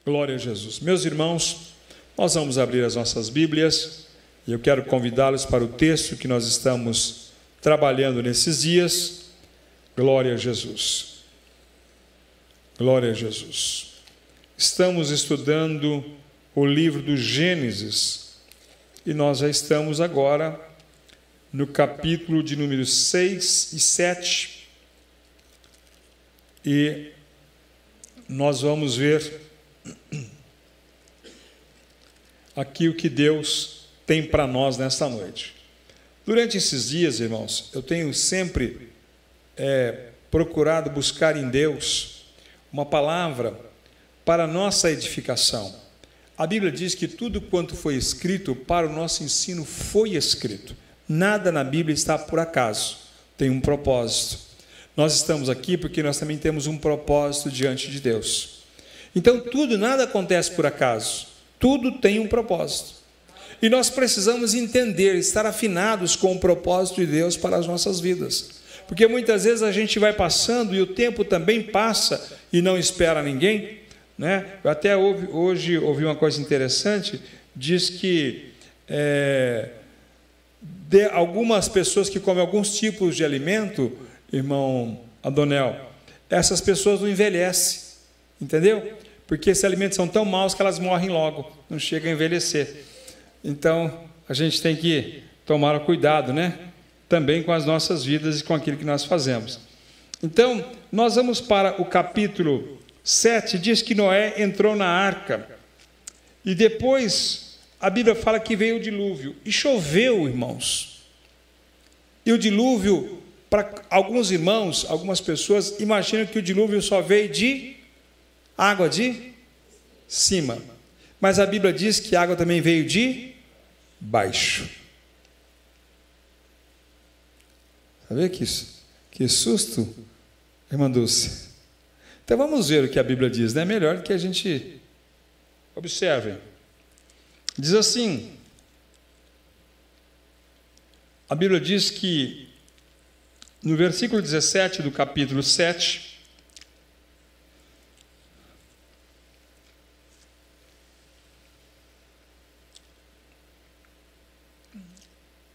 Glória a Jesus. Meus irmãos, nós vamos abrir as nossas Bíblias e eu quero convidá-los para o texto que nós estamos trabalhando nesses dias. Glória a Jesus. Glória a Jesus. Estamos estudando o livro do Gênesis e nós já estamos agora no capítulo de número 6 e 7 e nós vamos ver aqui o que Deus tem para nós nesta noite. Durante esses dias, irmãos, eu tenho sempre procurado buscar em Deus uma palavra para a nossa edificação. A Bíblia diz que tudo quanto foi escrito para o nosso ensino foi escrito. Nada na Bíblia está por acaso, tem um propósito. Nós estamos aqui porque nós também temos um propósito diante de Deus. Então, nada acontece por acaso, tudo tem um propósito. E nós precisamos entender, estar afinados com o propósito de Deus para as nossas vidas. Porque muitas vezes a gente vai passando e o tempo também passa e não espera ninguém, né? Eu até hoje ouvi uma coisa interessante, diz que algumas pessoas que comem alguns tipos de alimento, irmão Adonel, essas pessoas não envelhecem, entendeu? Porque esses alimentos são tão maus que elas morrem logo, não chegam a envelhecer. Então, a gente tem que tomar cuidado, né? Também com as nossas vidas e com aquilo que nós fazemos. Então, nós vamos para o capítulo 7, diz que Noé entrou na arca. E depois, a Bíblia fala que veio o dilúvio. E choveu, irmãos. E o dilúvio, para alguns irmãos, algumas pessoas, imaginam que o dilúvio só veio de água de cima. Mas a Bíblia diz que a água também veio de baixo. Sabe que susto, irmã Dulce? Então vamos ver o que a Bíblia diz, né? Melhor que a gente observe. Diz assim, a Bíblia diz que no versículo 17 do capítulo 7,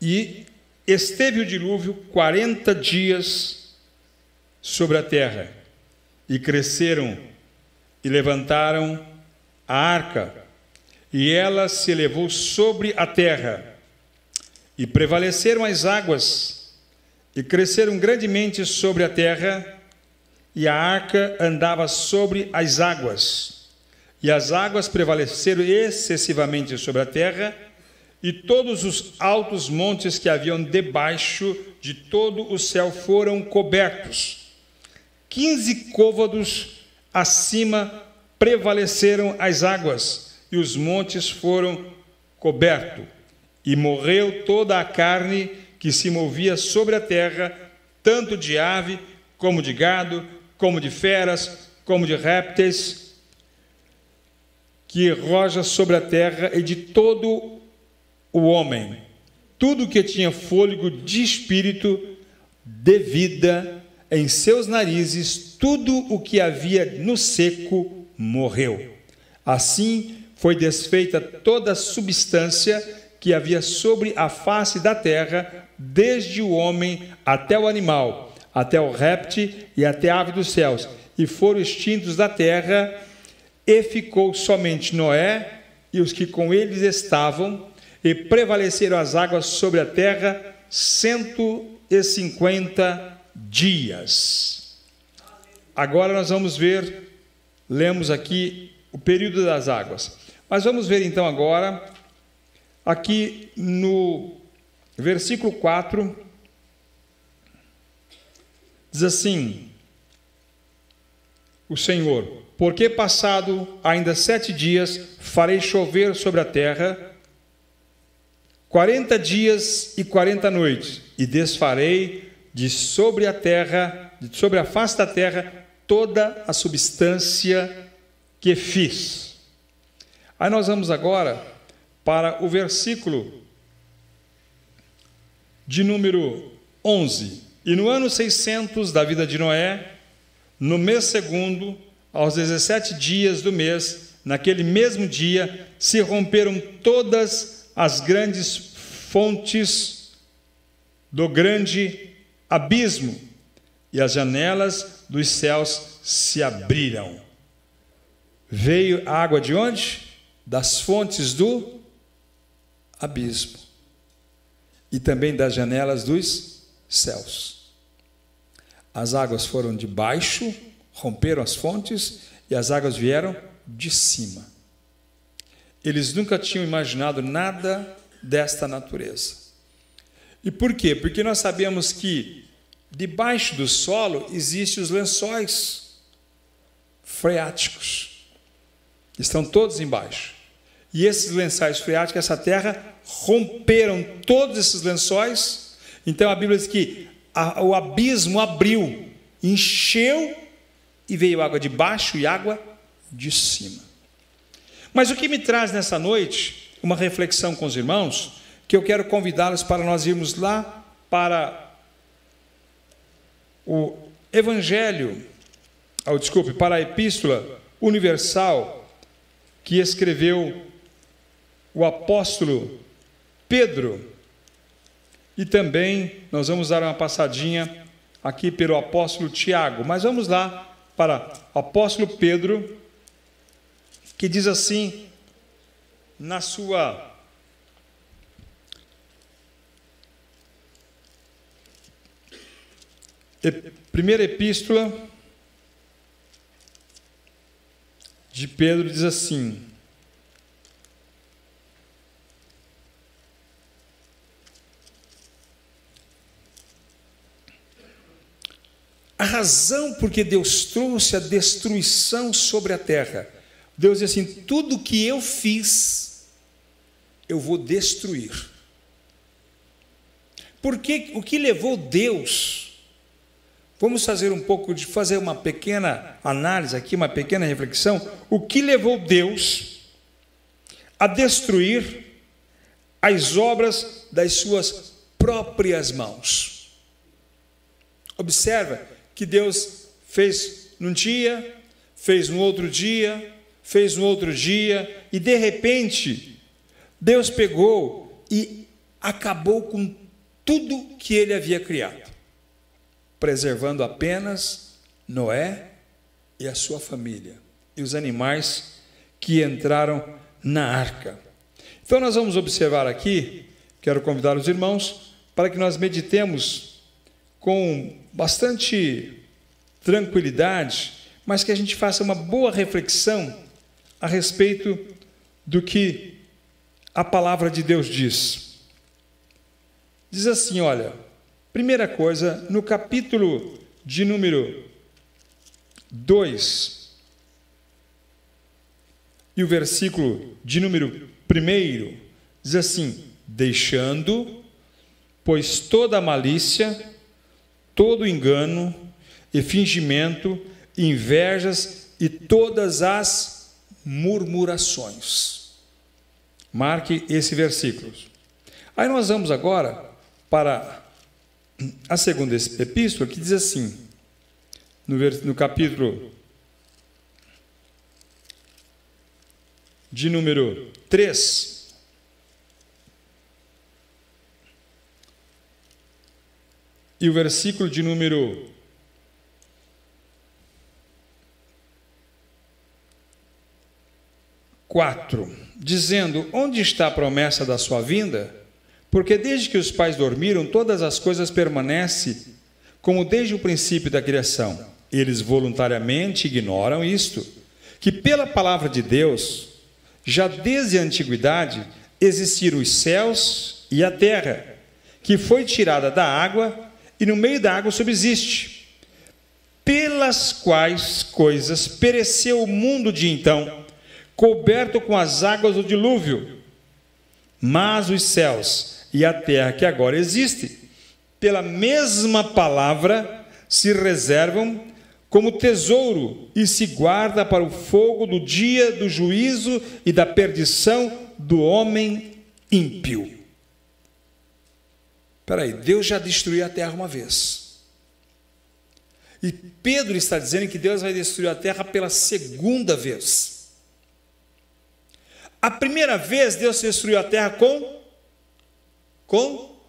e esteve o dilúvio 40 dias sobre a terra, e cresceram e levantaram a arca, e ela se elevou sobre a terra, e prevaleceram as águas, e cresceram grandemente sobre a terra, e a arca andava sobre as águas, e as águas prevaleceram excessivamente sobre a terra, e todos os altos montes que haviam debaixo de todo o céu foram cobertos. 15 côvados acima prevaleceram as águas, e os montes foram cobertos. E morreu toda a carne que se movia sobre a terra, tanto de ave, como de gado, como de feras, como de répteis, que roja sobre a terra, e de todo o homem, tudo que tinha fôlego de espírito, de vida, em seus narizes, tudo o que havia no seco morreu. Assim foi desfeita toda a substância que havia sobre a face da terra, desde o homem até o animal, até o réptil e até a ave dos céus, e foram extintos da terra, e ficou somente Noé e os que com eles estavam, e prevaleceram as águas sobre a terra 150 dias. Agora nós vamos ver, lemos aqui o período das águas. Mas vamos ver então agora, aqui no versículo 4, diz assim, o Senhor, porque passado ainda 7 dias, farei chover sobre a terra, 40 dias e 40 noites, e desfarei de sobre a terra, de sobre a face da terra, toda a substância que fiz. Aí nós vamos agora para o versículo de número 11. E no ano 600 da vida de Noé, no mês segundo, aos 17 dias do mês, naquele mesmo dia, se romperam todas as grandes fontes do grande abismo, e as janelas dos céus se abriram. Veio água de onde? Das fontes do abismo e também das janelas dos céus. As águas foram de baixo, romperam as fontes, e as águas vieram de cima. Eles nunca tinham imaginado nada desta natureza. E por quê? Porque nós sabemos que debaixo do solo existem os lençóis freáticos. Estão todos embaixo. E esses lençóis freáticos, essa terra, romperam todos esses lençóis. Então a Bíblia diz que o abismo abriu, encheu, e veio água de baixo e água de cima. Mas o que me traz nessa noite, uma reflexão com os irmãos, que eu quero convidá-los para nós irmos lá para o Evangelho, para a Epístola Universal que escreveu o apóstolo Pedro, e também nós vamos dar uma passadinha aqui pelo apóstolo Tiago, mas vamos lá para o apóstolo Pedro, que diz assim, na sua primeira epístola de Pedro, diz assim: a razão por que Deus trouxe a destruição sobre a terra. Deus diz assim: tudo que eu fiz, eu vou destruir. Porque o que levou Deus? Vamos fazer uma pequena análise aqui, uma pequena reflexão. O que levou Deus a destruir as obras das suas próprias mãos? Observa que Deus fez num dia, fez no outro dia, fez no outro dia, e de repente, Deus pegou e acabou com tudo que ele havia criado, preservando apenas Noé e a sua família, e os animais que entraram na arca. Então nós vamos observar aqui, quero convidar os irmãos, para que nós meditemos com bastante tranquilidade, mas que a gente faça uma boa reflexão a respeito do que a palavra de Deus diz. Diz assim, olha, primeira coisa, no capítulo de número 2, e o versículo de número 1, diz assim: deixando, pois toda a malícia, todo engano e fingimento, invejas e todas as murmurações. Marque esse versículo. Aí nós vamos agora para a segunda epístola, que diz assim, no capítulo de número 3, e o versículo de número 4, dizendo: onde está a promessa da sua vinda? Porque desde que os pais dormiram, todas as coisas permanecem como desde o princípio da criação. Eles voluntariamente ignoram isto, que pela palavra de Deus, já desde a antiguidade, existiram os céus e a terra, que foi tirada da água, e no meio da água subsiste, pelas quais coisas pereceu o mundo de então, coberto com as águas do dilúvio. Mas os céus e a terra que agora existem, pela mesma palavra, se reservam como tesouro e se guarda para o fogo do dia do juízo e da perdição do homem ímpio. Espera aí, Deus já destruiu a terra uma vez. E Pedro está dizendo que Deus vai destruir a terra pela segunda vez. A primeira vez Deus destruiu a terra com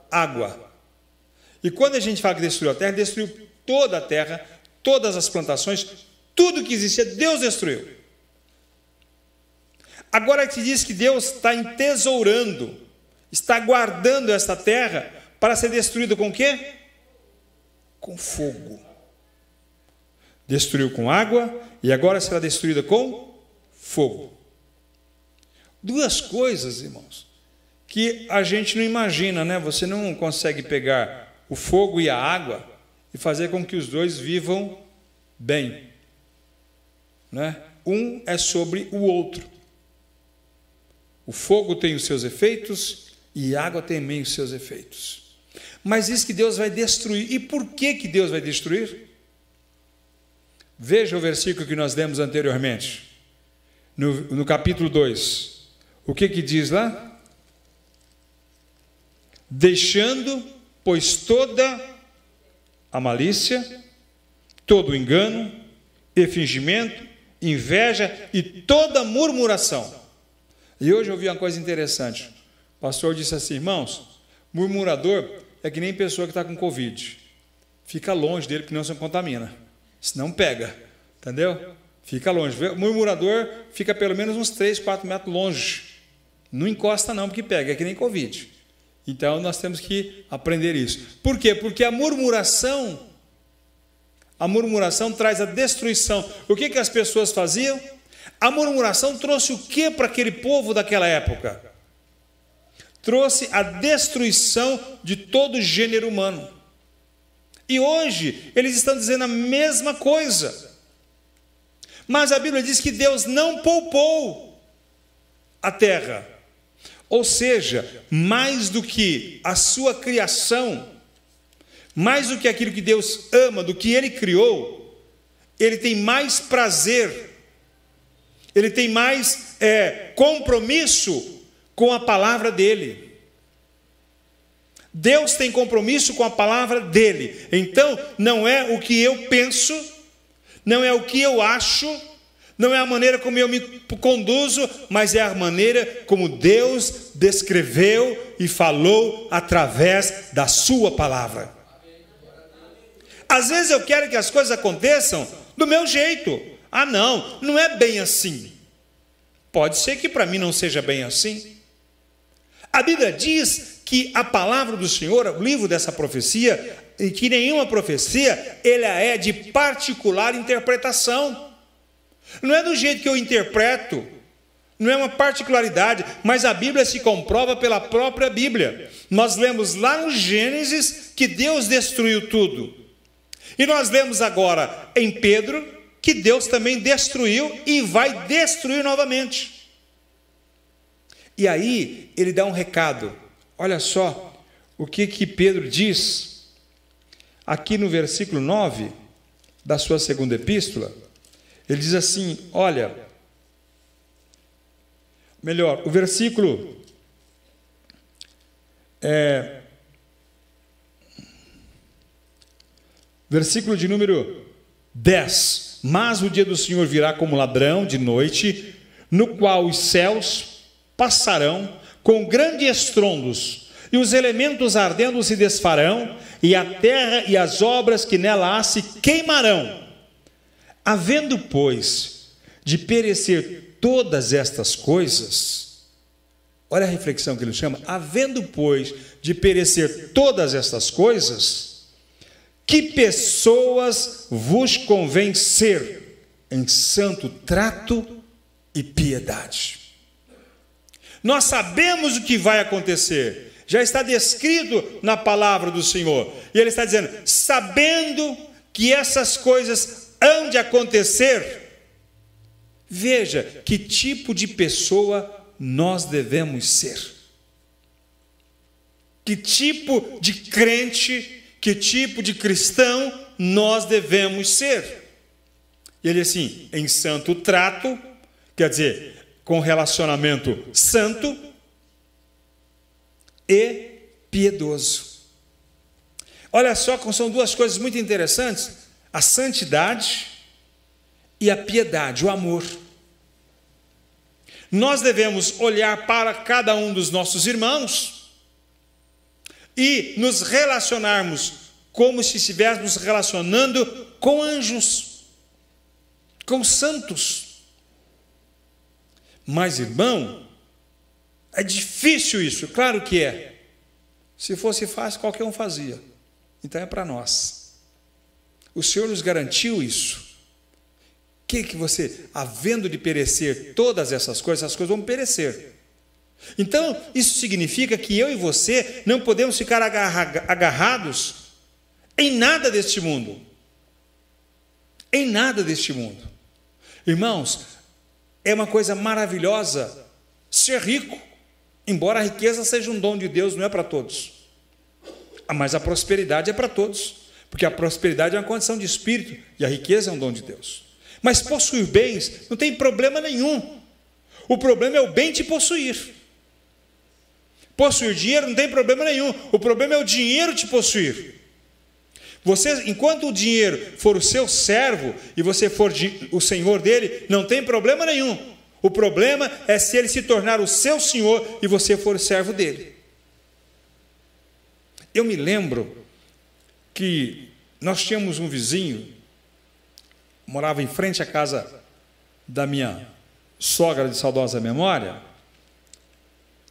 água. E quando a gente fala que destruiu a terra, destruiu toda a terra, todas as plantações, tudo que existia, Deus destruiu. Agora se diz que Deus está entesourando, está guardando esta terra para ser destruída com o quê? Com fogo. Destruiu com água e agora será destruída com fogo. Duas coisas, irmãos, que a gente não imagina, né? Você não consegue pegar o fogo e a água e fazer com que os dois vivam bem, né? Um é sobre o outro. O fogo tem os seus efeitos e a água tem também os seus efeitos. Mas diz que Deus vai destruir. E por que Deus vai destruir? Veja o versículo que nós lemos anteriormente, no capítulo 2. O que diz lá? Deixando, pois, toda a malícia, todo o engano, e fingimento, inveja e toda murmuração. E hoje eu ouvi uma coisa interessante. O pastor disse assim: irmãos, murmurador é que nem pessoa que está com Covid. Fica longe dele, porque não se contamina. Senão pega, entendeu? Fica longe. O murmurador fica pelo menos uns 3, 4 metros longe. Não encosta não, porque pega, é que nem Covid. Então nós temos que aprender isso. Por quê? Porque a murmuração traz a destruição. O que as pessoas faziam? A murmuração trouxe o que para aquele povo daquela época? Trouxe a destruição de todo o gênero humano. E hoje eles estão dizendo a mesma coisa. Mas a Bíblia diz que Deus não poupou a terra. Ou seja, mais do que a sua criação, mais do que aquilo que Deus ama, do que Ele criou, Ele tem mais prazer, Ele tem mais compromisso com a palavra dEle. Deus tem compromisso com a palavra dEle. Então, não é o que eu penso, não é o que eu acho, não é a maneira como eu me conduzo, mas é a maneira como Deus descreveu e falou através da sua palavra. Às vezes eu quero que as coisas aconteçam do meu jeito. Ah, não é bem assim. Pode ser que para mim não seja bem assim. A Bíblia diz que a palavra do Senhor, o livro dessa profecia, e que nenhuma profecia, ela é de particular interpretação. Não é do jeito que eu interpreto, não é uma particularidade, mas a Bíblia se comprova pela própria Bíblia. Nós lemos lá no Gênesis que Deus destruiu tudo. E nós lemos agora em Pedro que Deus também destruiu e vai destruir novamente. E aí ele dá um recado. Olha só o que Pedro diz aqui no versículo 9 da sua segunda epístola. Ele diz assim, olha, melhor, o versículo de número 10. Mas o dia do Senhor virá como ladrão de noite, no qual os céus passarão com grandes estrondos, e os elementos ardendo se desfarão, e a terra e as obras que nela há se queimarão. Havendo, pois, de perecer todas estas coisas, olha a reflexão que ele chama, havendo, pois, de perecer todas estas coisas, que pessoas vos convém ser em santo trato e piedade. Nós sabemos o que vai acontecer, já está descrito na palavra do Senhor, e ele está dizendo, sabendo que essas coisas hão de acontecer, veja que tipo de pessoa nós devemos ser, que tipo de crente, que tipo de cristão nós devemos ser. E ele assim, em santo trato, quer dizer, com relacionamento santo e piedoso. Olha só como são duas coisas muito interessantes, a santidade e a piedade, o amor. Nós devemos olhar para cada um dos nossos irmãos e nos relacionarmos como se estivéssemos relacionando com anjos, com santos. Mas, irmão, é difícil isso, claro que é. Se fosse fácil, qualquer um fazia. Então é para nós. O Senhor nos garantiu isso. Que você, havendo de perecer todas essas coisas vão perecer. Então, isso significa que eu e você não podemos ficar agarrados em nada deste mundo. Em nada deste mundo. Irmãos, é uma coisa maravilhosa ser rico, embora a riqueza seja um dom de Deus, não é para todos. Mas a prosperidade é para todos, porque a prosperidade é uma condição de espírito e a riqueza é um dom de Deus. Mas possuir bens não tem problema nenhum. O problema é o bem te possuir. Possuir dinheiro não tem problema nenhum. O problema é o dinheiro te possuir. Você, enquanto o dinheiro for o seu servo e você for o senhor dele, não tem problema nenhum. O problema é se ele se tornar o seu senhor e você for o servo dele. Eu me lembro que nós tínhamos um vizinho, morava em frente à casa da minha sogra de saudosa memória,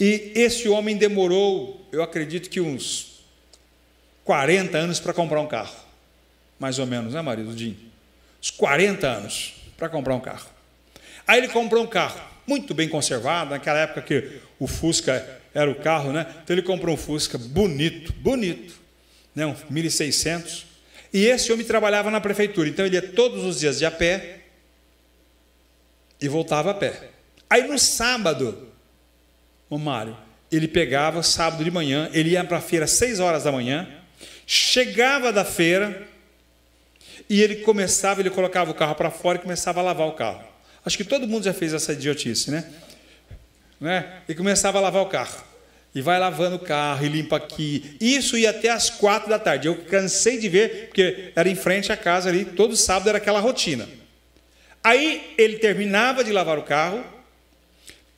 e esse homem demorou, eu acredito que uns 40 anos para comprar um carro, mais ou menos, né, marido Dinho? Uns 40 anos para comprar um carro. Aí ele comprou um carro, muito bem conservado, naquela época que o Fusca era o carro, né? Então ele comprou um Fusca bonito, né? Um 1600, e esse homem trabalhava na prefeitura, então ele ia todos os dias de a pé e voltava a pé. Aí no sábado, o Mário, ele pegava sábado de manhã, ele ia para a feira às 6 horas da manhã, chegava da feira e ele colocava o carro para fora e começava a lavar o carro. Acho que todo mundo já fez essa idiotice, né? E começava a lavar o carro. E vai lavando o carro e limpa aqui. Isso ia até às 4 da tarde. Eu cansei de ver, porque era em frente à casa ali, todo sábado era aquela rotina. Aí ele terminava de lavar o carro,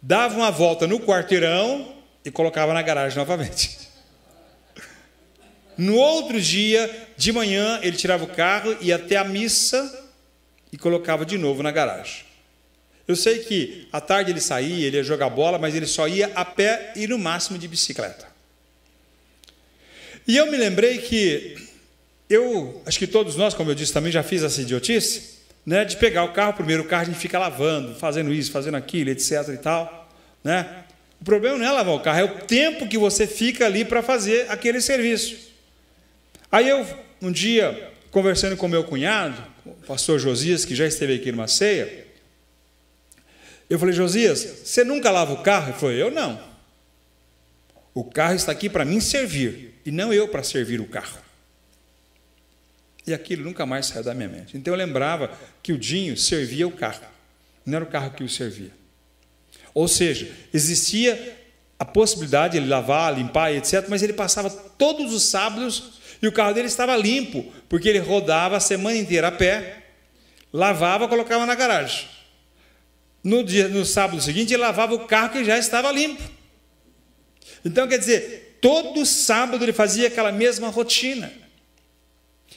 dava uma volta no quarteirão e colocava na garagem novamente. No outro dia, de manhã, ele tirava o carro, ia até a missa e colocava de novo na garagem. Eu sei que à tarde ele saía, ele ia jogar bola, mas ele só ia a pé e no máximo de bicicleta. E eu me lembrei que acho que todos nós, como eu disse, também já fiz essa idiotice, né, de pegar o carro, primeiro o carro a gente fica lavando, fazendo isso, fazendo aquilo, etc. e tal, né? O problema não é lavar o carro, é o tempo que você fica ali para fazer aquele serviço. Aí eu, um dia, conversando com meu cunhado, o pastor Josias, que já esteve aqui numa ceia, eu falei: Josias, você nunca lava o carro? Ele falou: eu não. O carro está aqui para mim servir, e não eu para servir o carro. E aquilo nunca mais saiu da minha mente. Então eu lembrava que o Dinho servia o carro, não era o carro que o servia. Ou seja, existia a possibilidade de ele lavar, limpar, etc., mas ele passava todos os sábados e o carro dele estava limpo, porque ele rodava a semana inteira a pé, lavava, colocava na garagem. No sábado seguinte, ele lavava o carro que já estava limpo. Então, quer dizer, todo sábado ele fazia aquela mesma rotina.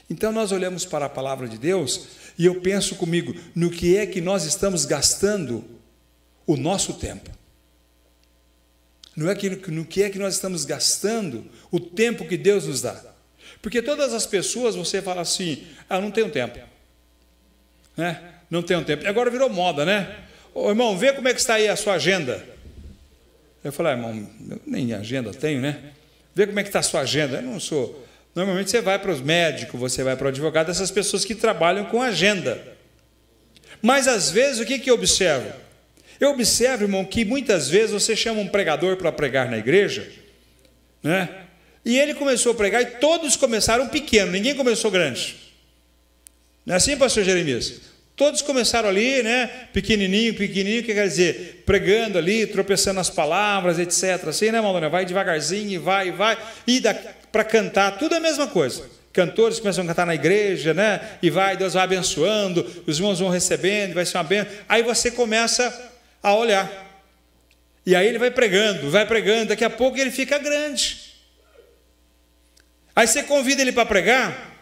Então, nós olhamos para a palavra de Deus e eu penso comigo, no que é que nós estamos gastando o nosso tempo? No que é que nós estamos gastando o tempo que Deus nos dá? Porque todas as pessoas, você fala assim: não tenho tempo. Né? Não tenho tempo. E agora virou moda, né? Ô, irmão, vê como é que está aí a sua agenda. Eu falei: irmão, eu nem agenda tenho, né? Vê como é que está a sua agenda. Eu não sou. Normalmente você vai para os médicos, você vai para o advogado, essas pessoas que trabalham com agenda. Mas às vezes o que eu observo? Eu observo, irmão, que muitas vezes você chama um pregador para pregar na igreja, né? E ele começou a pregar e todos começaram pequeno, ninguém começou grande. Não é assim, pastor Jeremias? Todos começaram ali, né, pequenininho, que quer dizer, pregando ali, tropeçando nas palavras, etc. Assim, né, Maldonado? Vai devagarzinho, e vai. E para cantar, tudo é a mesma coisa. Cantores começam a cantar na igreja, né? E Deus vai abençoando, os irmãos vão recebendo, vai ser uma bênção. Aí você começa a olhar. E aí ele vai pregando, daqui a pouco ele fica grande. Aí você convida ele para pregar,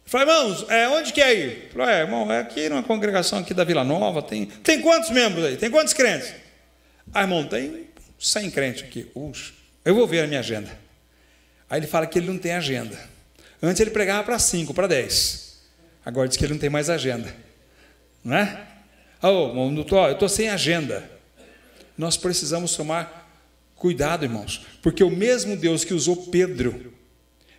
fala, irmãos, onde que é aí? Fala, irmão, é aqui numa congregação aqui da Vila Nova, tem quantos membros aí? Tem quantos crentes? Irmão, tem 100 crentes aqui. Eu vou ver a minha agenda. Aí ele fala que ele não tem agenda. Antes ele pregava para 5, para 10. Agora diz que ele não tem mais agenda. Não é? Eu estou sem agenda. Nós precisamos tomar cuidado, irmãos, porque o mesmo Deus que usou Pedro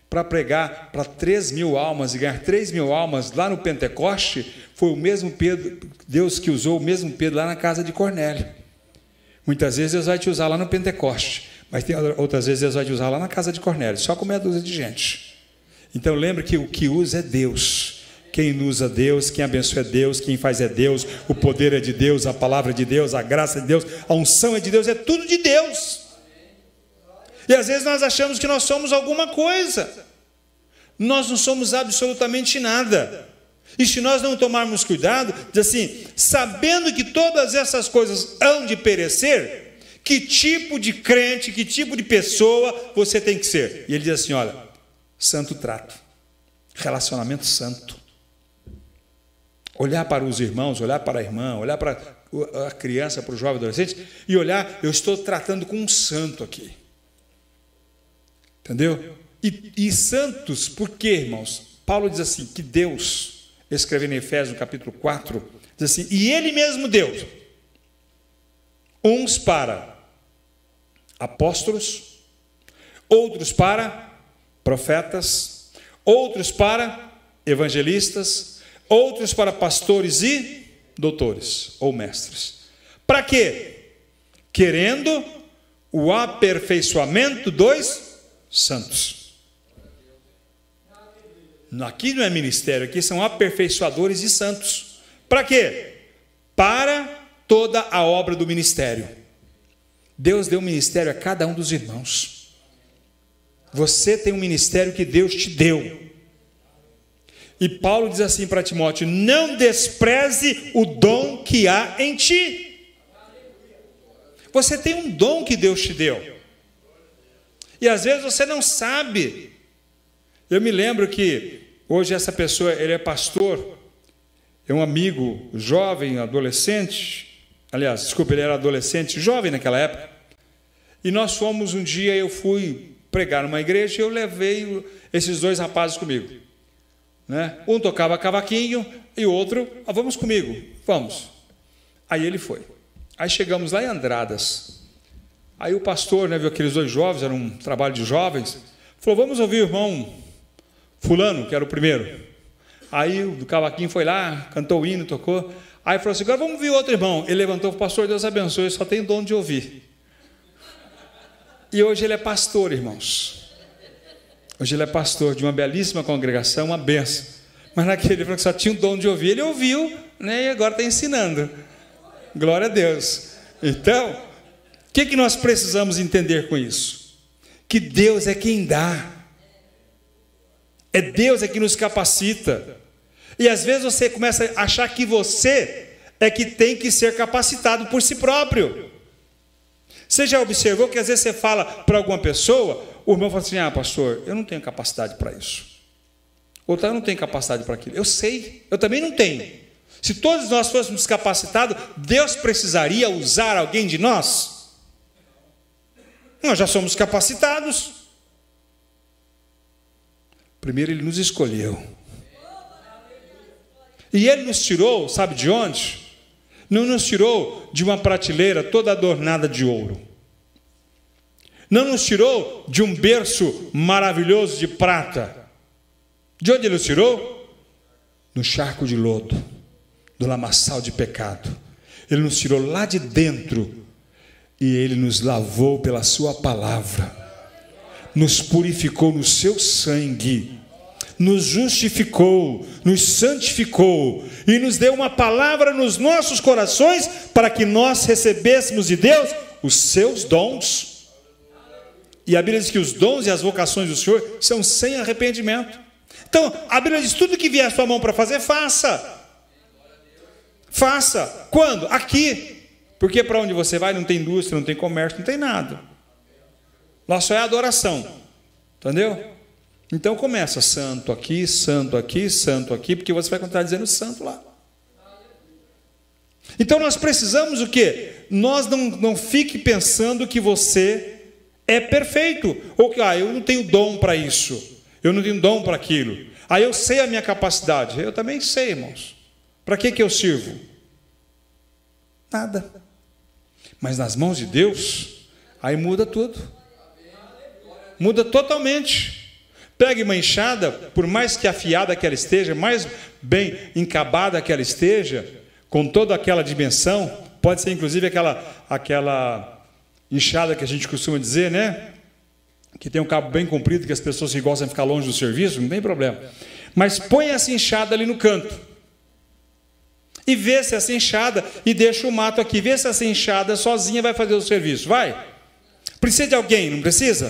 para pregar para 3.000 almas e ganhar 3.000 almas lá no Pentecoste, foi o mesmo Deus que usou o mesmo Pedro lá na casa de Cornélio. Muitas vezes Deus vai te usar lá no Pentecoste, mas tem outras vezes Deus vai te usar lá na casa de Cornélio, só com meia dúzia de gente. Então lembre que o que usa é Deus. Quem usa é Deus, quem abençoa é Deus, quem faz é Deus, o poder é de Deus, a palavra é de Deus, a graça é de Deus, a unção é de Deus, é tudo de Deus. E às vezes nós achamos que nós somos alguma coisa. Nós não somos absolutamente nada. E se nós não tomarmos cuidado, diz assim, sabendo que todas essas coisas hão de perecer, que tipo de crente, que tipo de pessoa você tem que ser? E ele diz assim, olha, santo trato, relacionamento santo. Olhar para os irmãos, olhar para a irmã, olhar para a criança, para o jovem adolescente, e olhar, eu estou tratando com um santo aqui. Entendeu? E santos, por quê, irmãos? Paulo diz assim, que Deus, escrevendo em Efésios, no capítulo 4, diz assim, e Ele mesmo Deus, uns para apóstolos, outros para profetas, outros para evangelistas, outros para pastores e doutores, ou mestres. Para quê? Querendo o aperfeiçoamento dos santos. Aqui não é ministério, aqui são aperfeiçoadores e santos. Para quê? Para toda a obra do ministério. Deus deu um ministério a cada um dos irmãos. Você tem um ministério que Deus te deu. E Paulo diz assim para Timóteo, não despreze o dom que há em ti. Você tem um dom que Deus te deu. E às vezes você não sabe. Eu me lembro que hoje essa pessoa, ele é pastor, é um amigo jovem, adolescente, aliás, desculpa, ele era adolescente, jovem naquela época, e nós fomos um dia, eu fui pregar numa igreja e eu levei esses dois rapazes comigo, né? Um tocava cavaquinho e o outro, vamos comigo, vamos. Aí ele foi. Aí chegamos lá em Andradas, aí o pastor, né, viu aqueles dois jovens, era um trabalho de jovens, falou, vamos ouvir o irmão fulano, que era o primeiro. Aí o do cavaquinho foi lá, cantou o hino, tocou. Aí falou assim, agora vamos ver outro irmão. Ele levantou, pastor, Deus abençoe, só tem dom de ouvir. E hoje ele é pastor, irmãos. Hoje ele é pastor de uma belíssima congregação, uma benção. Mas naquele ele falou que só tinha o dom de ouvir. Ele ouviu, né, e agora está ensinando. Glória a Deus. Então, o que nós precisamos entender com isso? Que Deus é quem dá. É Deus é que nos capacita. E às vezes você começa a achar que você é que tem que ser capacitado por si próprio. Você já observou que às vezes você fala para alguma pessoa, o irmão fala assim, pastor, eu não tenho capacidade para isso. Outro, eu não tenho capacidade para aquilo. Eu sei, eu também não tenho. Se todos nós fôssemos capacitados, Deus precisaria usar alguém de nós? Nós já somos capacitados. Primeiro Ele nos escolheu. E Ele nos tirou, sabe de onde? Não nos tirou de uma prateleira toda adornada de ouro. Não nos tirou de um berço maravilhoso de prata. De onde Ele nos tirou? No charco de lodo, do lamaçal de pecado. Ele nos tirou lá de dentro e Ele nos lavou pela sua palavra. Nos purificou no seu sangue, nos justificou, nos santificou e nos deu uma palavra nos nossos corações para que nós recebêssemos de Deus os seus dons. E a Bíblia diz que os dons e as vocações do Senhor são sem arrependimento. Então, a Bíblia diz, tudo que vier à sua mão para fazer, faça. Faça. Quando? Aqui. Porque para onde você vai não tem indústria, não tem comércio, não tem nada. Lá só é adoração. Entendeu? Então começa santo aqui, santo aqui, santo aqui, porque você vai continuar dizendo santo lá. Então nós precisamos o quê? Nós não fique pensando que você é perfeito, ou que eu não tenho dom para isso, eu não tenho dom para aquilo. Eu sei a minha capacidade. Eu também sei, irmãos. Para que eu sirvo? Nada. Mas nas mãos de Deus, aí muda tudo. Muda totalmente. Pegue uma enxada, por mais que afiada que ela esteja, mais bem encabada que ela esteja, com toda aquela dimensão, pode ser inclusive aquela enxada que a gente costuma dizer, né? Que tem um cabo bem comprido, que as pessoas que gostam de ficar longe do serviço, não tem problema. Mas põe essa enxada ali no canto. E vê se essa enxada, e deixa o mato aqui, vê se essa enxada sozinha vai fazer o serviço. Vai? Precisa de alguém, não precisa?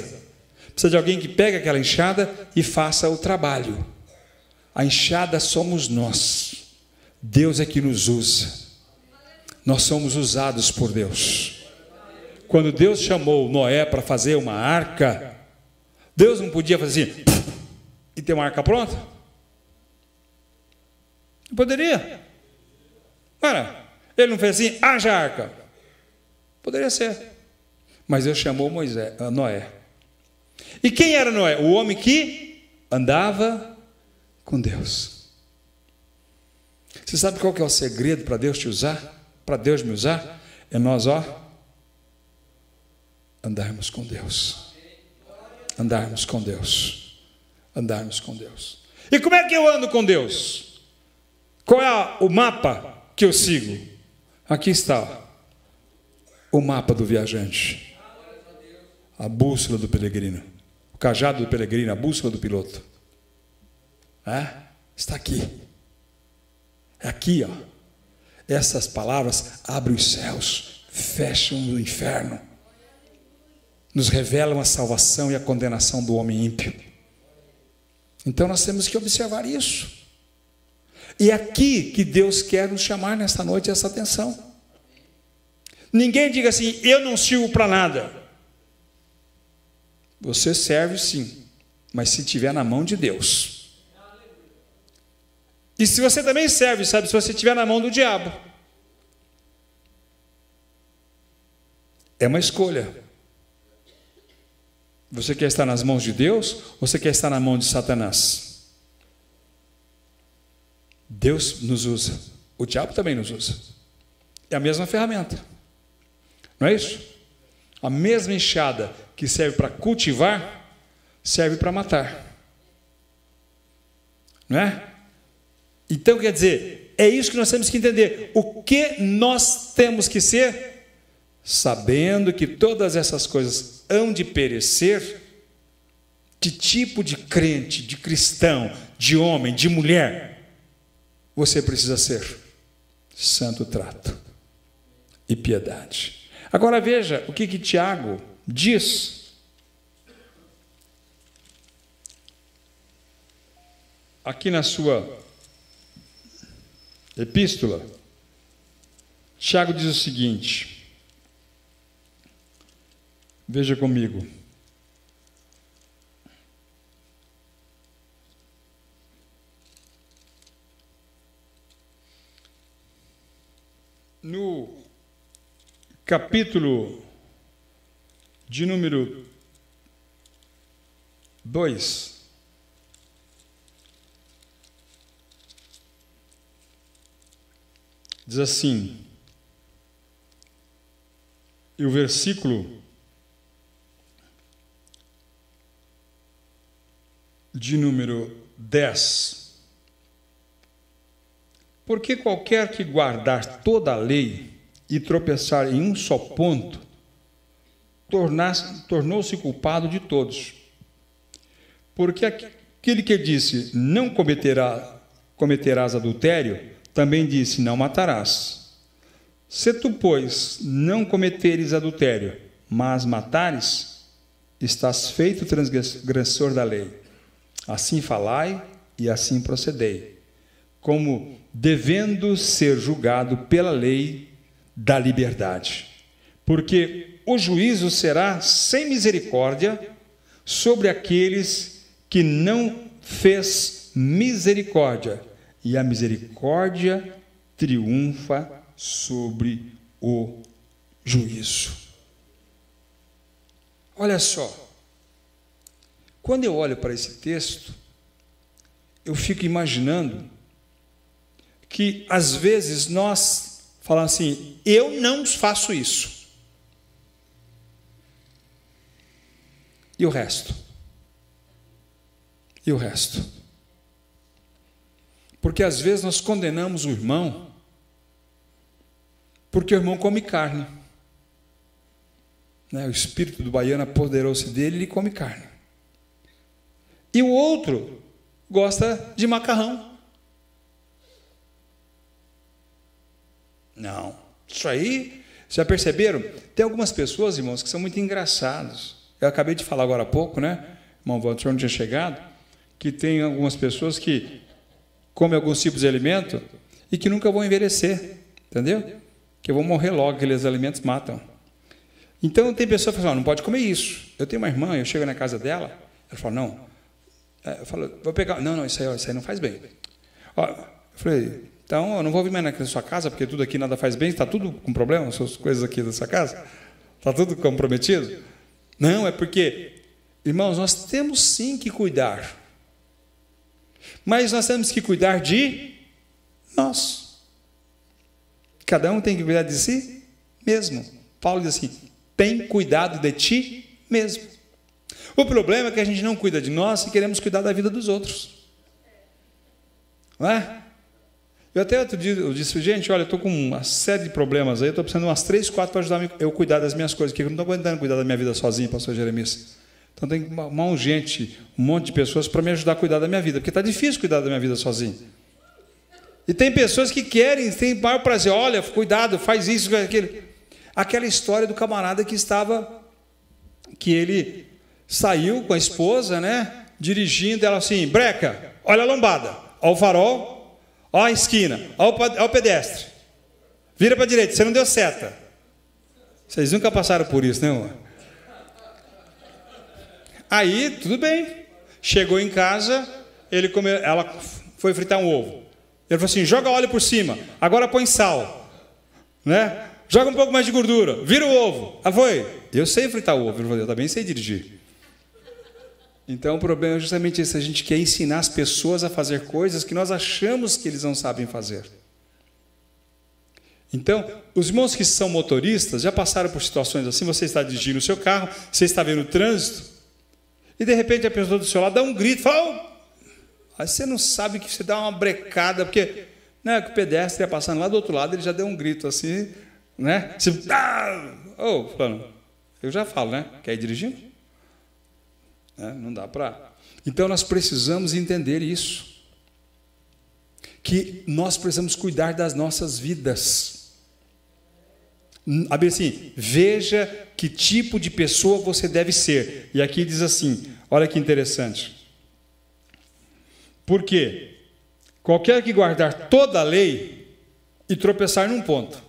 Precisa de alguém que pegue aquela enxada e faça o trabalho. A enxada somos nós. Deus é que nos usa. Nós somos usados por Deus. Quando Deus chamou Noé para fazer uma arca, Deus não podia fazer assim, e ter uma arca pronta? Não poderia. Ora, ele não fez assim, haja arca. Poderia ser. Mas Deus chamou Noé. E quem era Noé? O homem que andava com Deus. Você sabe qual que é o segredo para Deus te usar? Para Deus me usar? É nós, andarmos com Deus. Andarmos com Deus. Andarmos com Deus. E como é que eu ando com Deus? Qual é o mapa que eu sigo? Aqui está o mapa do viajante. A bússola do peregrino. O cajado do peregrino, a bússola do piloto. Está aqui. É aqui, Essas palavras abrem os céus, fecham o inferno, nos revelam a salvação e a condenação do homem ímpio. Então nós temos que observar isso. E é aqui que Deus quer nos chamar nesta noite essa atenção. Ninguém diga assim, eu não sirvo para nada. Você serve sim, mas se estiver na mão de Deus. E se você também serve, sabe, se você estiver na mão do diabo. É uma escolha. Você quer estar nas mãos de Deus ou você quer estar na mão de Satanás? Deus nos usa. O diabo também nos usa. É a mesma ferramenta. Não é isso? A mesma enxada que serve para cultivar, serve para matar. Não é? Então, quer dizer, é isso que nós temos que entender. O que nós temos que ser? Sabendo que todas essas coisas hão de perecer, que tipo de crente, de cristão, de homem, de mulher, você precisa ser? Santo trato e piedade. Agora veja o que Tiago diz. Aqui na sua epístola, Tiago diz o seguinte, veja comigo. No capítulo de número 2, diz assim, e o versículo de número 10, porque qualquer que guardar toda a lei e tropeçar em um só ponto, tornou-se culpado de todos. Porque aquele que disse, não cometerás adultério, também disse, não matarás. Se tu, pois, não cometeres adultério, mas matares, estás feito transgressor da lei. Assim falai e assim procedei, como devendo ser julgado pela lei da liberdade, porque o juízo será sem misericórdia sobre aqueles que não fez misericórdia, e a misericórdia triunfa sobre o juízo. Olha só, quando eu olho para esse texto, eu fico imaginando que às vezes nós falamos assim: eu não faço isso. E o resto? E o resto? Porque às vezes nós condenamos o irmão porque o irmão come carne. O espírito do baiano apoderou-se dele e ele come carne. E o outro gosta de macarrão. Não. Isso aí, já perceberam? Tem algumas pessoas, irmãos, que são muito engraçados. Eu acabei de falar agora há pouco, né? Irmão Walter não tinha chegado, que tem algumas pessoas que comem alguns tipos de alimento e que nunca vão envelhecer, entendeu? Que vão morrer logo, aqueles alimentos matam. Então, tem pessoas que falam: não pode comer isso. Eu tenho uma irmã, eu chego na casa dela, ela fala: não. Eu falo: vou pegar. Não, isso aí não faz bem. Eu falei: então, eu não vou vir mais na sua casa, porque tudo aqui nada faz bem, está tudo com problema, as suas coisas aqui da sua casa? Está tudo comprometido? Não, é porque, irmãos, nós temos sim que cuidar. Mas nós temos que cuidar de nós. Cada um tem que cuidar de si mesmo. Paulo diz assim: tem cuidado de ti mesmo. O problema é que a gente não cuida de nós e queremos cuidar da vida dos outros. Não é? Eu até outro dia eu disse: gente, olha, eu estou com uma série de problemas aí, eu estou precisando de umas 3, 4 para ajudar eu a cuidar das minhas coisas, porque eu não estou aguentando cuidar da minha vida sozinho, pastor Jeremias. Então tem que arrumar um monte de pessoas para me ajudar a cuidar da minha vida, porque está difícil cuidar da minha vida sozinho. E tem pessoas que querem, tem maior prazer: olha, cuidado, faz isso, faz aquilo. Aquela história do camarada que ele saiu com a esposa, né, dirigindo, ela assim: breca, olha a lombada, olha o farol, olha a esquina, olha o pedestre, vira para a direita, você não deu seta. Vocês nunca passaram por isso, né, amor? Aí, tudo bem, chegou em casa, ela foi fritar um ovo. Ele falou assim: joga óleo por cima, agora põe sal, né? Joga um pouco mais de gordura, vira o ovo. Ela foi: eu sei fritar o ovo. Ele falou: eu também sei dirigir. Então o problema é justamente esse: a gente quer ensinar as pessoas a fazer coisas que nós achamos que eles não sabem fazer. Então, os irmãos que são motoristas já passaram por situações assim: você está dirigindo o seu carro, você está vendo o trânsito, e de repente a pessoa do seu lado dá um grito, fala: aí você não sabe que você dá uma brecada, porque né, que o pedestre ia passando lá do outro lado, ele já deu um grito assim, né? Você, fulano, eu já falo, né? Quer ir dirigindo? Não dá para. Então nós precisamos entender isso, que nós precisamos cuidar das nossas vidas. A Bíblia assim: veja que tipo de pessoa você deve ser. E aqui diz assim, olha que interessante: porque qualquer que guardar toda a lei e tropeçar num ponto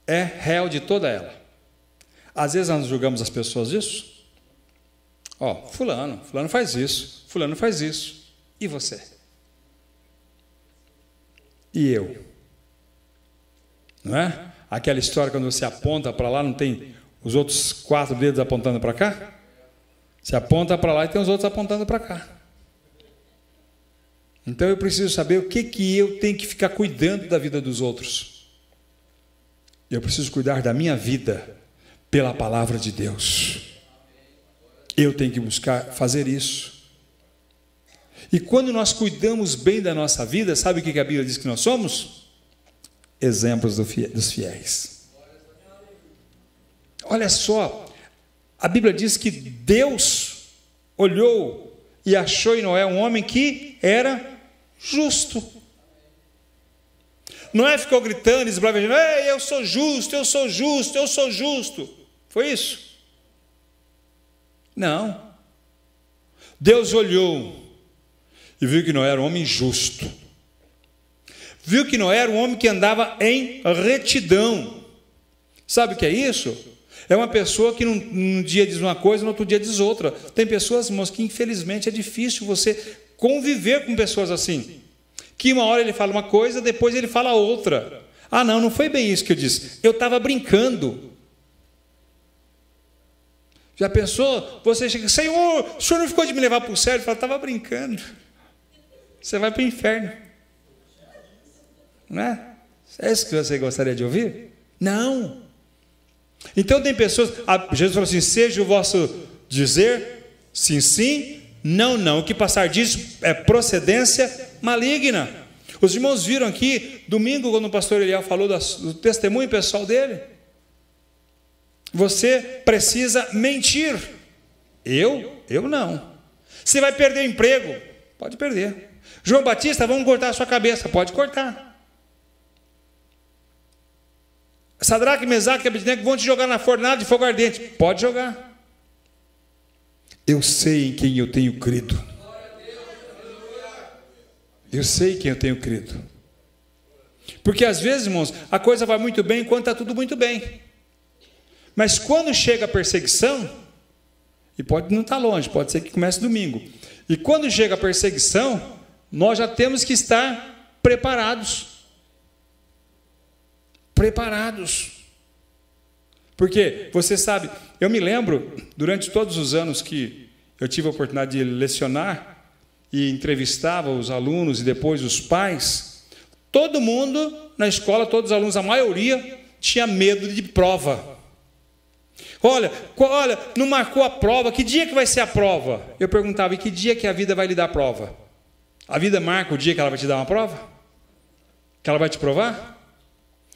é réu de toda ela. Às vezes nós julgamos as pessoas disso. Fulano faz isso, fulano faz isso. E você? E eu? Não é? Aquela história quando você aponta para lá, não tem os outros 4 dedos apontando para cá? Você aponta para lá e tem os outros apontando para cá. Então eu preciso saber o que eu tenho que ficar cuidando da vida dos outros. Eu preciso cuidar da minha vida pela palavra de Deus. Eu tenho que buscar fazer isso. E quando nós cuidamos bem da nossa vida, sabe o que a Bíblia diz que nós somos? Exemplos dos fiéis. Olha só, a Bíblia diz que Deus olhou e achou em Noé um homem que era justo. Noé ficou gritando, esbravejando: ei, eu sou justo, eu sou justo, eu sou justo. Foi isso? Não. Deus olhou e viu que Noé era um homem justo. viu que Noé era um homem que andava em retidão. Sabe o que é isso? É uma pessoa que num dia diz uma coisa, no outro dia diz outra. Tem pessoas, irmãos, que infelizmente é difícil você conviver com pessoas assim. Que uma hora ele fala uma coisa, depois ele fala outra. Ah, não foi bem isso que eu disse. Eu estava brincando. Já pensou? Você chega, Senhor, o senhor não ficou de me levar para o céu? Ele fala, estava brincando. Você vai para o inferno. Não é? É isso que você gostaria de ouvir? Não. Então tem pessoas, Jesus falou assim, seja o vosso dizer, sim, sim, não, não. O que passar disso é procedência maligna. Os irmãos viram aqui, domingo, quando o pastor Eliel falou do testemunho pessoal dele. Você precisa mentir. Eu não. Você vai perder o emprego? Pode perder. João Batista, vamos cortar a sua cabeça? Pode cortar. Sadraque, Mesaque e Abednego vão te jogar na fornalha de fogo ardente. Pode jogar. Eu sei em quem eu tenho crido. Eu sei em quem eu tenho crido. Porque às vezes, irmãos, a coisa vai muito bem enquanto está tudo muito bem. Mas quando chega a perseguição, e pode não estar longe, pode ser que comece domingo. E quando chega a perseguição, nós já temos que estar preparados. Preparados. Porque, você sabe, eu me lembro, durante todos os anos que eu tive a oportunidade de lecionar e entrevistava os alunos e depois os pais, todo mundo na escola, todos os alunos, a maioria, tinha medo de prova. Olha, não marcou a prova, que dia que vai ser a prova? Eu perguntava, e que dia que a vida vai lhe dar a prova? A vida marca o dia que ela vai te dar uma prova? Que ela vai te provar?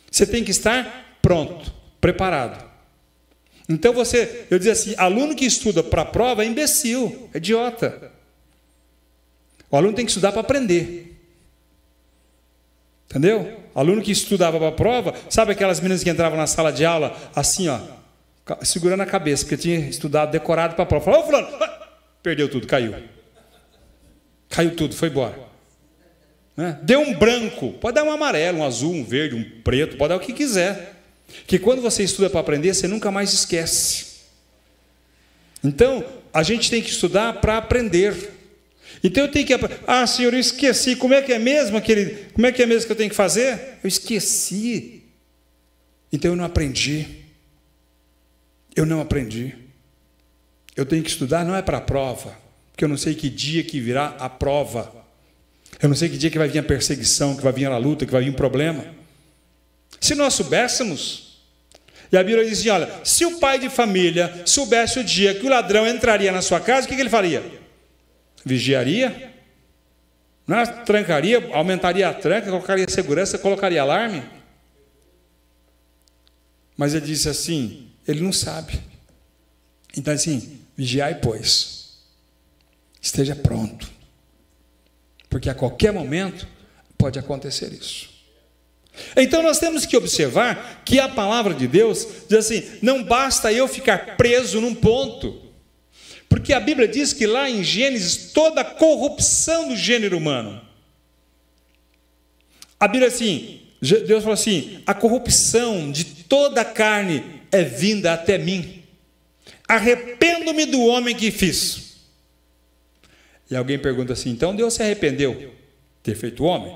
Você tem que estar pronto, preparado. Então eu dizia assim, aluno que estuda para a prova é imbecil, é idiota. O aluno tem que estudar para aprender. Entendeu? O aluno que estudava para a prova, sabe aquelas meninas que entravam na sala de aula, assim, ó, segurando a cabeça, porque tinha estudado, decorado para a prova. Falou, ô fulano, perdeu tudo, caiu. Caiu tudo, foi embora. Deu um branco, pode dar um amarelo, um azul, um verde, um preto, pode dar o que quiser. Que quando você estuda para aprender, você nunca mais esquece. Então, a gente tem que estudar para aprender. Então eu tenho que aprender. Ah, senhor, eu esqueci. Como é que é mesmo que eu tenho que fazer? Eu esqueci. Então eu não aprendi. Eu não aprendi. Eu tenho que estudar, não é para a prova, porque eu não sei que dia que virá a prova. Eu não sei que dia que vai vir a perseguição, que vai vir a luta, que vai vir um problema. Se nós soubéssemos, e a Bíblia diz assim, olha, se o pai de família soubesse o dia que o ladrão entraria na sua casa, o que ele faria? Vigiaria, trancaria, aumentaria a tranca, colocaria segurança, colocaria alarme. Mas ele disse assim, ele não sabe. Então assim, vigiai, pois, esteja pronto. Porque a qualquer momento pode acontecer isso. Então nós temos que observar que a palavra de Deus diz assim, não basta eu ficar preso num ponto. Porque a Bíblia diz que lá em Gênesis, toda a corrupção do gênero humano. A Bíblia assim, Deus falou assim, a corrupção de toda a carne é vinda até mim. Arrependo-me do homem que fiz. E alguém pergunta assim, então Deus se arrependeu de ter feito o homem?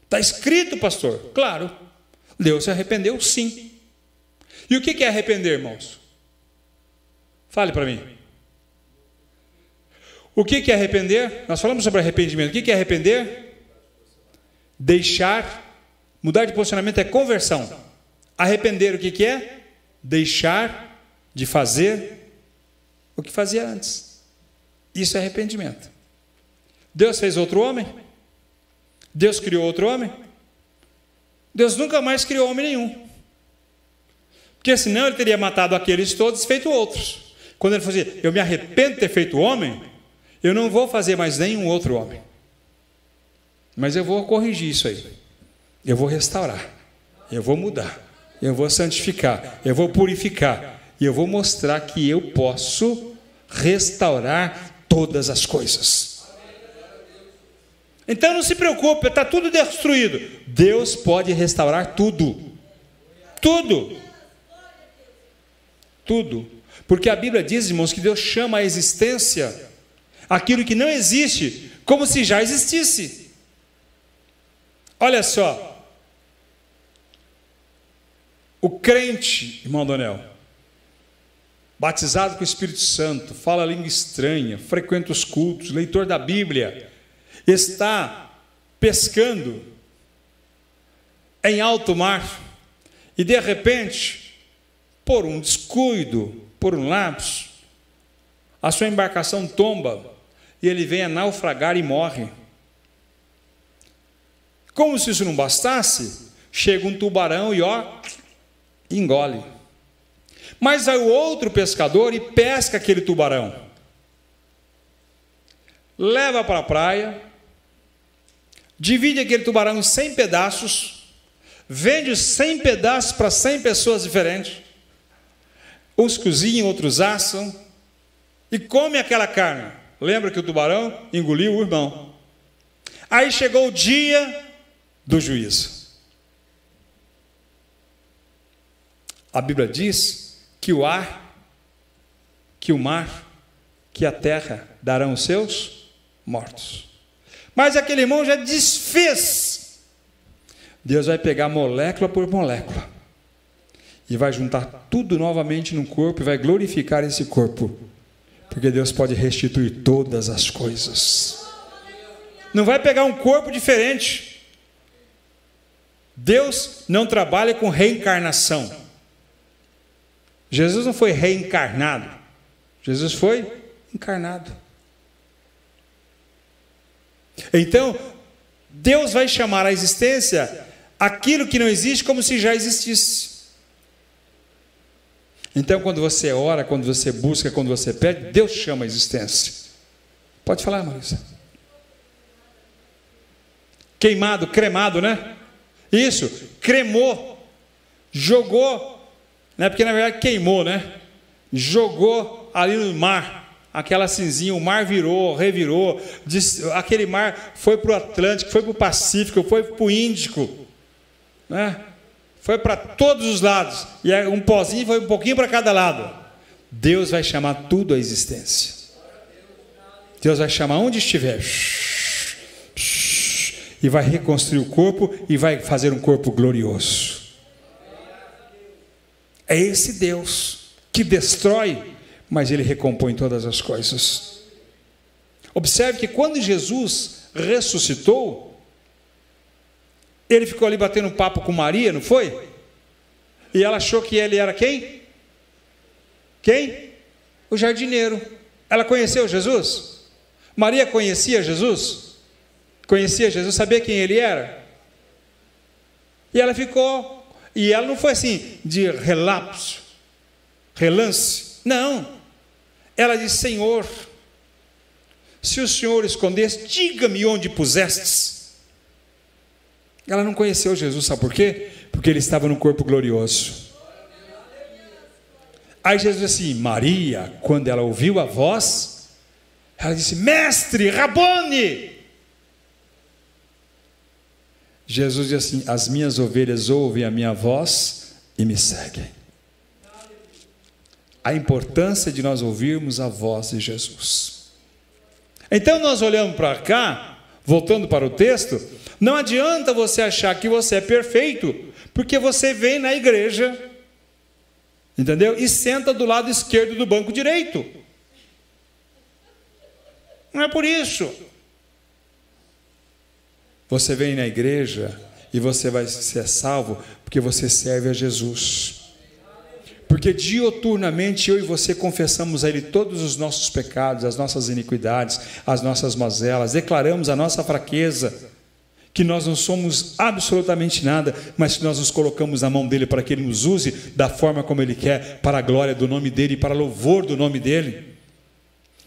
Está escrito, pastor. Claro, Deus se arrependeu sim. E o que é arrepender, irmãos? Fale para mim. O que é arrepender? Nós falamos sobre arrependimento. O que é arrepender? Deixar, mudar de posicionamento é conversão. Arrepender o que é? Deixar de fazer o que fazia antes. Isso é arrependimento. Deus fez outro homem? Deus criou outro homem? Deus nunca mais criou homem nenhum. Porque senão ele teria matado aqueles todos e feito outros. Quando ele falou assim, eu me arrependo de ter feito homem, eu não vou fazer mais nenhum outro homem. Mas eu vou corrigir isso aí. Eu vou restaurar. Eu vou mudar. Eu vou santificar. Eu vou purificar. E eu vou mostrar que eu posso restaurar todas as coisas. Então não se preocupe, está tudo destruído. Deus pode restaurar tudo. Tudo. Tudo. Porque a Bíblia diz, irmãos, que Deus chama à existência aquilo que não existe, como se já existisse. Olha só. O crente, irmão Donel, batizado com o Espírito Santo, fala a língua estranha, frequenta os cultos, leitor da Bíblia, está pescando em alto mar e de repente, por um descuido, por um lapso, a sua embarcação tomba e ele vem a naufragar e morre. Como se isso não bastasse, chega um tubarão e engole. Mas vai o outro pescador e pesca aquele tubarão, leva para a praia, divide aquele tubarão em 100 pedaços, vende os 100 pedaços para 100 pessoas diferentes, uns cozinham, outros assam, e come aquela carne. Lembra que o tubarão engoliu o irmão. Aí chegou o dia do juízo. A Bíblia diz que o ar, que o mar, que a terra darão os seus mortos. Mas aquele irmão já desfez. Deus vai pegar molécula por molécula e vai juntar tudo novamente num corpo e vai glorificar esse corpo, porque Deus pode restituir todas as coisas. Não vai pegar um corpo diferente. Deus não trabalha com reencarnação. Jesus não foi reencarnado, Jesus foi encarnado. Então, Deus vai chamar à existência aquilo que não existe como se já existisse. Então, quando você ora, quando você busca, quando você pede, Deus chama a existência. Pode falar, Marisa. Queimado, cremado, né? Isso, cremou, jogou, né? Porque na verdade queimou, né? Jogou ali no mar, aquela cinzinha, o mar virou, revirou, aquele mar foi para o Atlântico, foi para o Pacífico, foi para o Índico, né? Foi para todos os lados, e um pozinho foi um pouquinho para cada lado. Deus vai chamar tudo à existência. Deus vai chamar onde estiver, e vai reconstruir o corpo, e vai fazer um corpo glorioso. É esse Deus que destrói, mas Ele recompõe todas as coisas. Observe que quando Jesus ressuscitou, Ele ficou ali batendo papo com Maria, não foi? E ela achou que ele era quem? Quem? O jardineiro. Ela conheceu Jesus? Maria conhecia Jesus? Conhecia Jesus, sabia quem ele era? E ela ficou, e ela não foi assim, de relapso, relance, não. Ela disse: Senhor, se o Senhor escondesse, diga-me onde pusestes. Ela não conheceu Jesus, sabe por quê? Porque ele estava no corpo glorioso. Aí Jesus disse assim: Maria, quando ela ouviu a voz, ela disse: Mestre, Rabone. Jesus disse assim: as minhas ovelhas ouvem a minha voz e me seguem. A importância de nós ouvirmos a voz de Jesus. Então nós olhamos para cá, voltando para o texto, não adianta você achar que você é perfeito, porque você vem na igreja, entendeu? E senta do lado esquerdo do banco direito. Não é por isso. Você vem na igreja e você vai ser salvo porque você serve a Jesus. Porque diuturnamente eu e você confessamos a Ele todos os nossos pecados, as nossas iniquidades, as nossas mazelas, declaramos a nossa fraqueza, que nós não somos absolutamente nada, mas que nós nos colocamos na mão dEle para que Ele nos use da forma como Ele quer, para a glória do nome dEle e para louvor do nome dEle.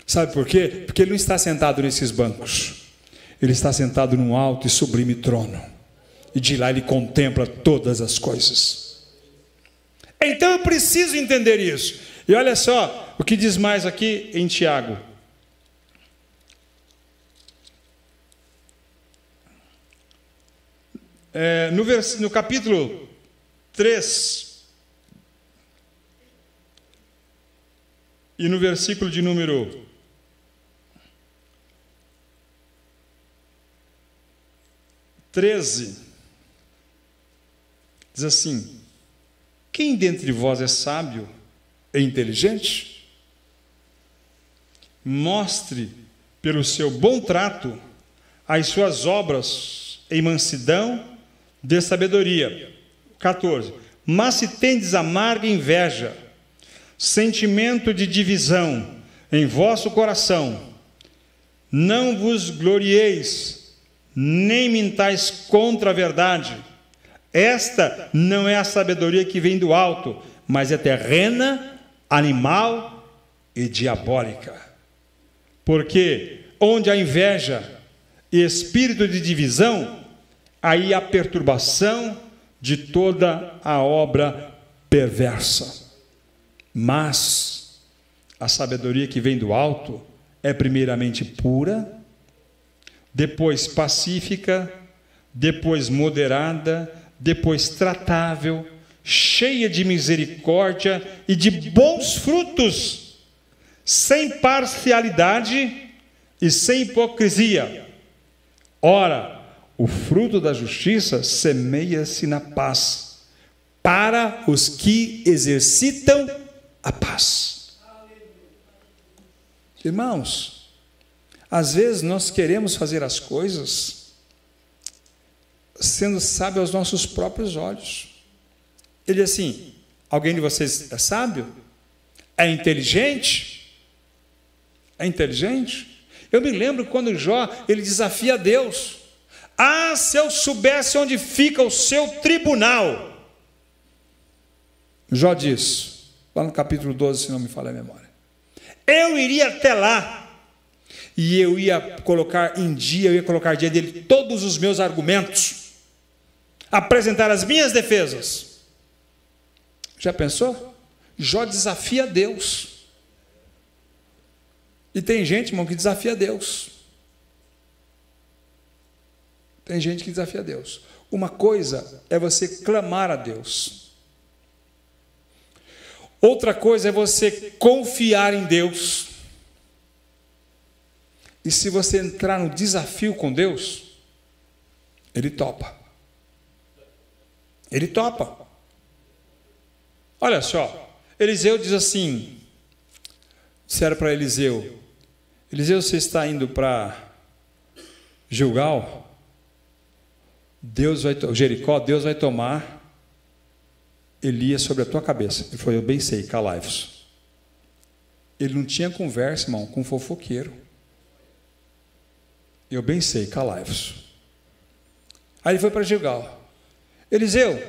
Sabe por quê? Porque Ele não está sentado nesses bancos, Ele está sentado num alto e sublime trono, e de lá Ele contempla todas as coisas. Então eu preciso entender isso. E olha só o que diz mais aqui em Tiago. no capítulo 3, e no versículo de número 13, diz assim: quem dentre vós é sábio e inteligente? Mostre pelo seu bom trato as suas obras em mansidão de sabedoria. 14. Mas se tendes amarga inveja, sentimento de divisão em vosso coração, não vos glorieis, nem mintais contra a verdade. Esta não é a sabedoria que vem do alto, mas é terrena, animal e diabólica. Porque onde há inveja e espírito de divisão, aí há perturbação de toda a obra perversa. Mas a sabedoria que vem do alto é primeiramente pura, depois pacífica, depois moderada, depois tratável, cheia de misericórdia e de bons frutos, sem parcialidade e sem hipocrisia. Ora, o fruto da justiça semeia-se na paz, para os que exercitam a paz. Irmãos, às vezes nós queremos fazer as coisas sendo sábio aos nossos próprios olhos. Ele diz assim: alguém de vocês é sábio? É inteligente? É inteligente? Eu me lembro quando Jó, ele desafia Deus. Ah, se eu soubesse onde fica o seu tribunal. Jó diz, lá no capítulo 12, se não me falha a memória, eu iria até lá, e eu ia colocar em dia dele todos os meus argumentos, apresentar as minhas defesas. Já pensou? Jó desafia Deus. E tem gente, irmão, que desafia Deus. Tem gente que desafia Deus. Uma coisa é você clamar a Deus. Outra coisa é você confiar em Deus. E se você entrar no desafio com Deus, Ele topa. Ele topa. Olha só, Eliseu diz assim, disseram para Eliseu, você está indo para Gilgal? Jericó, Deus vai tomar Elias sobre a tua cabeça. Ele falou, eu bem sei, calai-vos. Ele não tinha conversa, irmão, com fofoqueiro. Eu bem sei, calai-vos. Aí ele foi para Gilgal. Eliseu,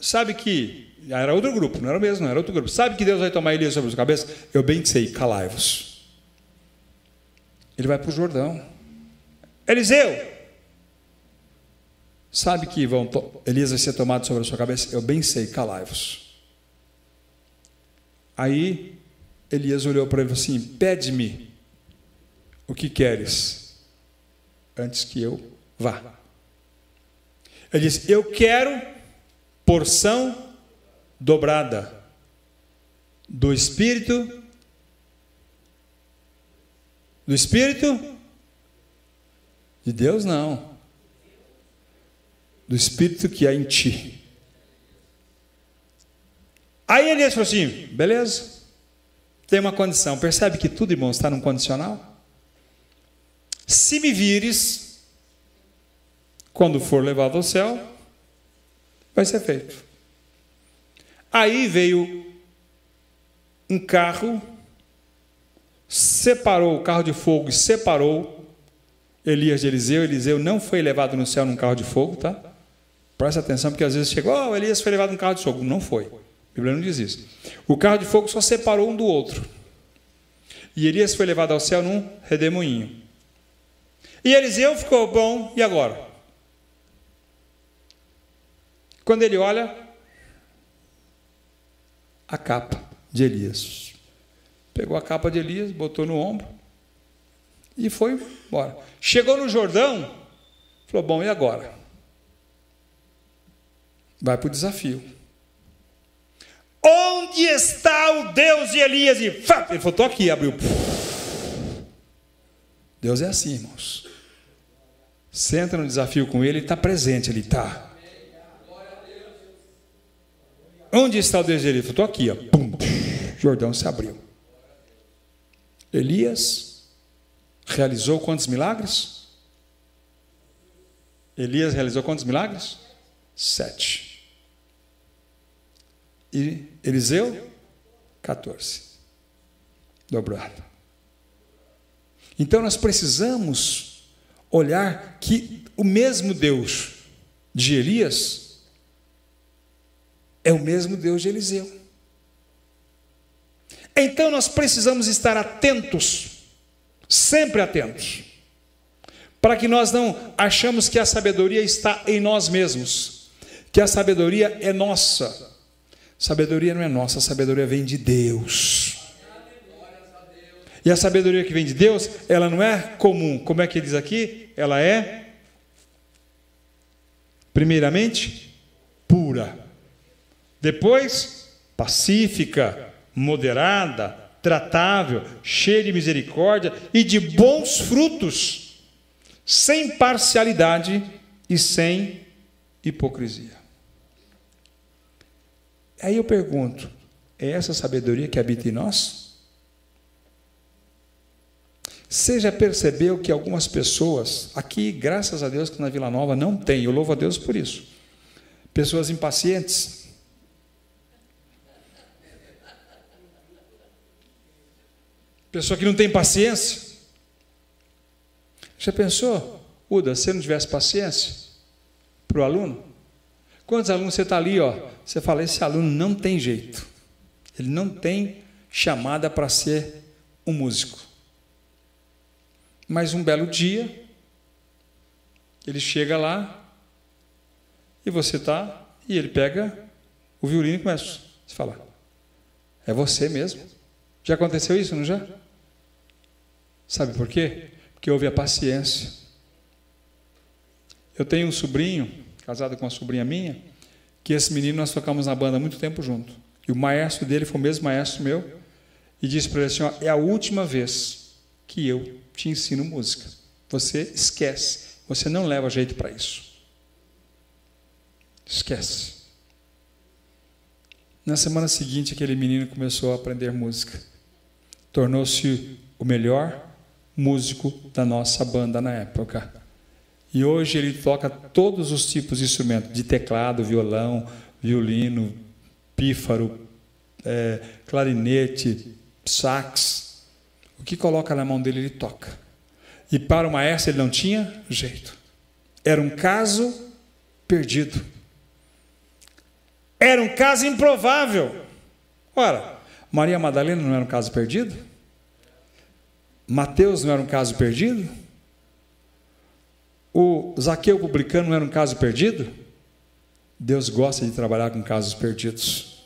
sabe que... Era outro grupo, não era o mesmo, não era outro grupo. Sabe que Deus vai tomar Elias sobre a sua cabeça? Eu bem sei, calai-vos. Ele vai para o Jordão. Eliseu, sabe que Elias vai ser tomado sobre a sua cabeça? Eu bem sei, calai-vos. Aí Elias olhou para ele e falou assim, pede-me o que queres, antes que eu vá. Ele disse, eu quero porção dobrada do Espírito de Deus, não, do Espírito que há em ti. Aí Elias falou assim, beleza, tem uma condição. Percebe que tudo, irmão, está num condicional? Se me vires, quando for levado ao céu, vai ser feito. Aí veio um carro, separou o carro de fogo e separou Elias de Eliseu. Eliseu não foi levado no céu num carro de fogo, tá? Presta atenção, porque às vezes chegou, Elias foi levado num carro de fogo. Não foi. A Bíblia não diz isso. O carro de fogo só separou um do outro. E Elias foi levado ao céu num redemoinho. E Eliseu ficou, bom, e agora? Quando ele olha a capa de Elias, pegou a capa de Elias, botou no ombro e foi embora. Chegou no Jordão, falou, bom, e agora? vai para o desafio. Onde está o Deus de Elias? E ele falou, estou aqui, abriu. Deus é assim, irmãos. Senta no desafio com ele, ele está presente, ele está. Onde está o Deus de Elias? Eu estou aqui, ó. Pum, Jordão se abriu. Elias realizou quantos milagres? Elias realizou quantos milagres? 7. E Eliseu? 14. Dobrado. Então nós precisamos olhar que o mesmo Deus de Elias é o mesmo Deus de Eliseu. Então nós precisamos estar atentos, sempre atentos, para que nós não achamos que a sabedoria está em nós mesmos, que a sabedoria é nossa. Sabedoria não é nossa, a sabedoria vem de Deus. E a sabedoria que vem de Deus, ela não é comum. Como é que ele diz aqui? Ela é, primeiramente, pura. Depois, pacífica, moderada, tratável, cheia de misericórdia e de bons frutos, sem parcialidade e sem hipocrisia. Aí eu pergunto, é essa sabedoria que habita em nós? Você já percebeu que algumas pessoas, aqui, graças a Deus que na Vila Nova não tem, eu louvo a Deus por isso, pessoas impacientes, pessoa que não tem paciência. Já pensou, Uda, se você não tivesse paciência para o aluno? Quantos alunos você está ali, ó? Você fala, esse aluno não tem jeito, ele não tem chamada para ser um músico. Mas um belo dia, ele chega lá, e você está, e ele pega o violino e começa a falar, é você mesmo? Já aconteceu isso, não já? Sabe por quê? Porque houve a paciência. Eu tenho um sobrinho, casado com uma sobrinha minha, que esse menino nós tocamos na banda há muito tempo junto. E o maestro dele foi o mesmo maestro meu, e disse para ele assim, ó, é a última vez que eu te ensino música. Você esquece, você não leva jeito para isso. Esquece. Na semana seguinte, aquele menino começou a aprender música. Tornou-se o melhor músico da nossa banda na época. E hoje ele toca todos os tipos de instrumentos, de teclado, violão, violino, pífaro, clarinete, sax. O que coloca na mão dele, ele toca. E para o maestro ele não tinha jeito. Era um caso perdido. Era um caso improvável. Ora, Maria Madalena não era um caso perdido? Mateus não era um caso perdido? O Zaqueu publicano não era um caso perdido? Deus gosta de trabalhar com casos perdidos.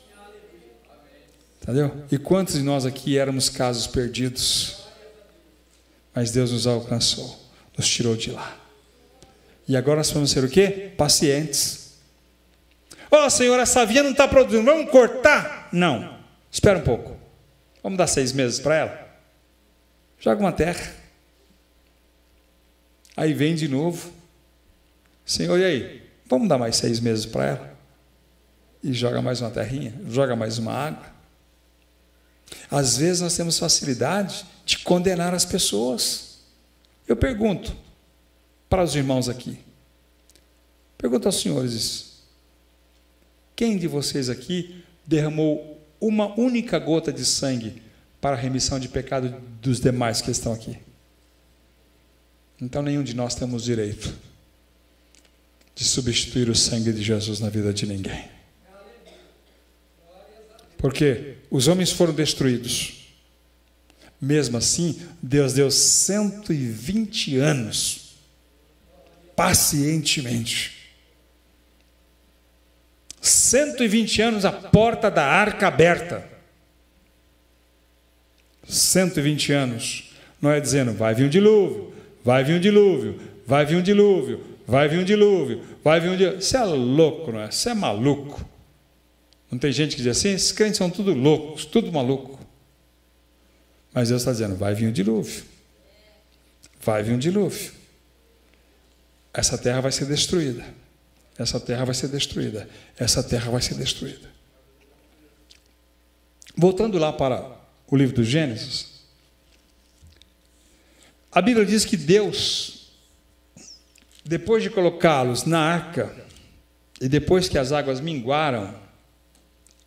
Entendeu? E quantos de nós aqui éramos casos perdidos? Mas Deus nos alcançou, nos tirou de lá. E agora nós vamos ser o quê? Pacientes. Ó, Senhor, essa vinha não está produzindo, vamos cortar? Não, espera um pouco. Vamos dar 6 meses para ela? Joga uma terra. Aí vem de novo. Senhor, e aí? Vamos dar mais 6 meses para ela? E joga mais uma terrinha, joga mais uma água. Às vezes nós temos facilidade de condenar as pessoas. Eu pergunto para os irmãos aqui, pergunto aos senhores isso. Quem de vocês aqui derramou uma única gota de sangue para a remissão de pecado dos demais que estão aqui? Então nenhum de nós temos direito de substituir o sangue de Jesus na vida de ninguém. Porque os homens foram destruídos. Mesmo assim, Deus deu 120 anos, pacientemente. 120 anos a porta da arca aberta. 120 anos. Não é dizendo, vai vir um dilúvio, vai vir um dilúvio, vai vir um dilúvio, vai vir um dilúvio, vai vir um dilúvio. Você é louco, não é? Você é maluco. Não tem gente que diz assim, esses crentes são tudo loucos, tudo maluco. Mas Deus está dizendo, vai vir um dilúvio. Vai vir um dilúvio. Essa terra vai ser destruída. Essa terra vai ser destruída. Essa terra vai ser destruída. Voltando lá para o livro do Gênesis, a Bíblia diz que Deus, depois de colocá-los na arca, e depois que as águas minguaram,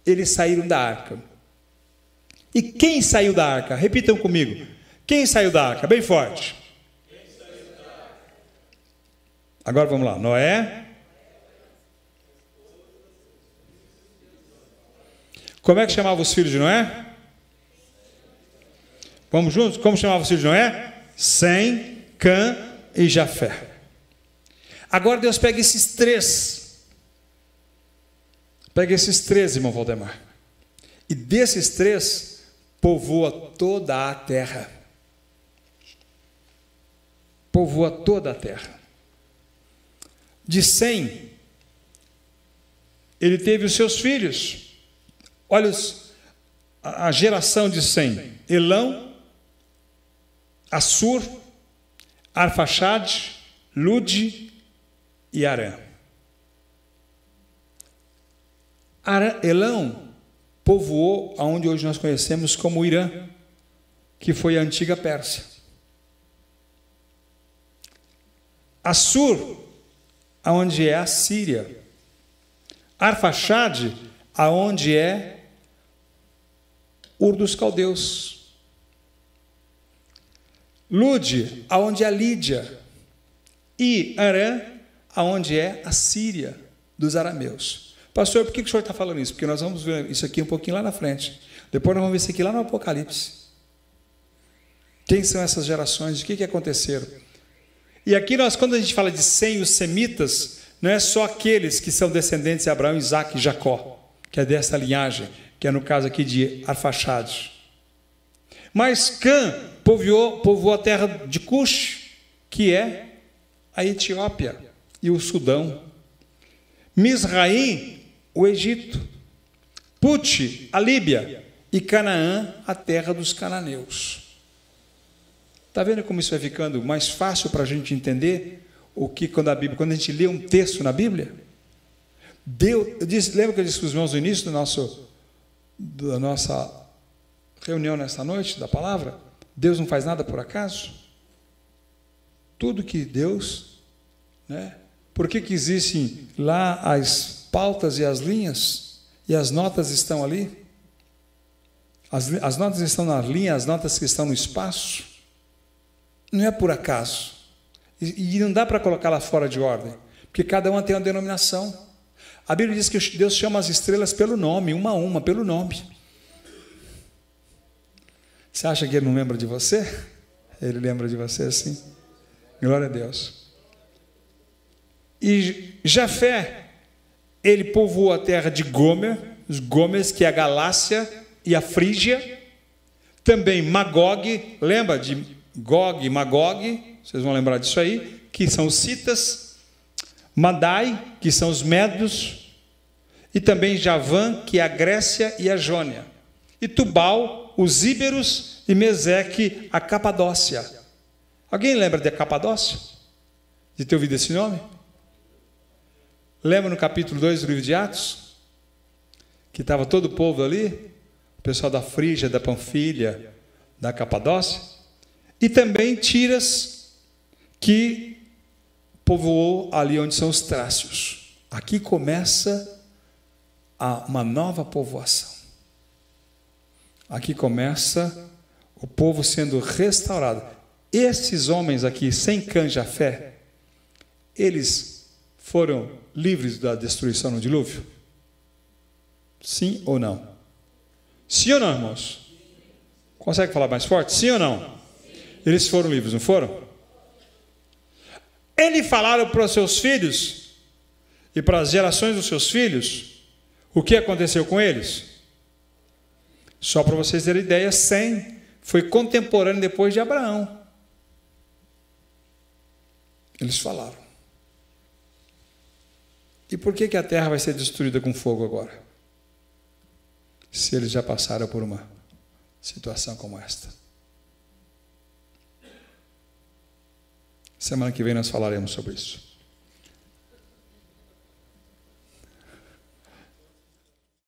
eles saíram da arca. E quem saiu da arca? Repitam comigo. Quem saiu da arca? Bem forte. Agora vamos lá. Noé. Como é que chamava os filhos de Noé? Vamos juntos? Como chamava os filhos de Noé? Sem, Cã e Jafé. Agora Deus pega esses três. Pega esses três, irmão Valdemar. E desses três, povoa toda a terra. Povoa toda a terra. De Sem, ele teve os seus filhos. Olha a geração de Sem. Elão, Assur, Arfaxade, Lude e Arã. Elão povoou aonde hoje nós conhecemos como Irã, que foi a antiga Pérsia. Assur, aonde é a Síria. Arfaxade, aonde é Ur dos Caldeus. Lude, aonde é a Lídia. E Arã, aonde é a Síria dos arameus. Pastor, por que o senhor está falando isso? Porque nós vamos ver isso aqui um pouquinho lá na frente. Depois nós vamos ver isso aqui lá no Apocalipse. Quem são essas gerações? O que aconteceram? E aqui nós, quando a gente fala de Sem, os semitas, não é só aqueles que são descendentes de Abraão, Isaque e Jacó, que é dessa linhagem, que é no caso aqui de Arfaxade. Mas Cã povoou a terra de Cush, que é a Etiópia e o Sudão. Misraim, o Egito. Pute, a Líbia. E Canaã, a terra dos cananeus. Está vendo como isso vai ficando mais fácil para a gente entender o que quando a gente lê um texto na Bíblia? Lembra que eu disse para os irmãos no início da nossa reunião nessa noite, da palavra? Deus não faz nada por acaso? Tudo que Deus, né? Por que existem lá as pautas e as linhas? E as notas estão ali? As notas estão na linha, as notas que estão no espaço? Não é por acaso. E não dá para colocá-la fora de ordem, porque cada uma tem uma denominação. A Bíblia diz que Deus chama as estrelas pelo nome, uma a uma, pelo nome. Você acha que Ele não lembra de você? Ele lembra de você sim. Glória a Deus. E Jafé, ele povoou a terra de Gomer, os Gomers, que é a Galácia e a Frígia. Também Magog, lembra de Gog e Magog? Vocês vão lembrar disso aí, que são os citas. Madai, que são os médios. E também Javã, que é a Grécia e a Jônia. E Tubal, os íberos, e Meseque, a Capadócia. Alguém lembra de Capadócia? De ter ouvido esse nome? Lembra no capítulo 2 do livro de Atos? Que estava todo o povo ali? O pessoal da Frígia, da Panfilha, da Capadócia. E também Tiras, que povoou ali onde são os Trácios. Aqui começa uma nova povoação. Aqui começa o povo sendo restaurado. Esses homens aqui, sem Cã e Jafé, eles foram livres da destruição no dilúvio? Sim ou não? Sim ou não, irmãos? Consegue falar mais forte? Sim ou não? Eles foram livres, não foram? Eles falaram para os seus filhos e para as gerações dos seus filhos o que aconteceu com eles? Só para vocês terem ideia, Sem foi contemporâneo depois de Abraão. Eles falaram. E por que a terra vai ser destruída com fogo agora? Se eles já passaram por uma situação como esta. Semana que vem nós falaremos sobre isso.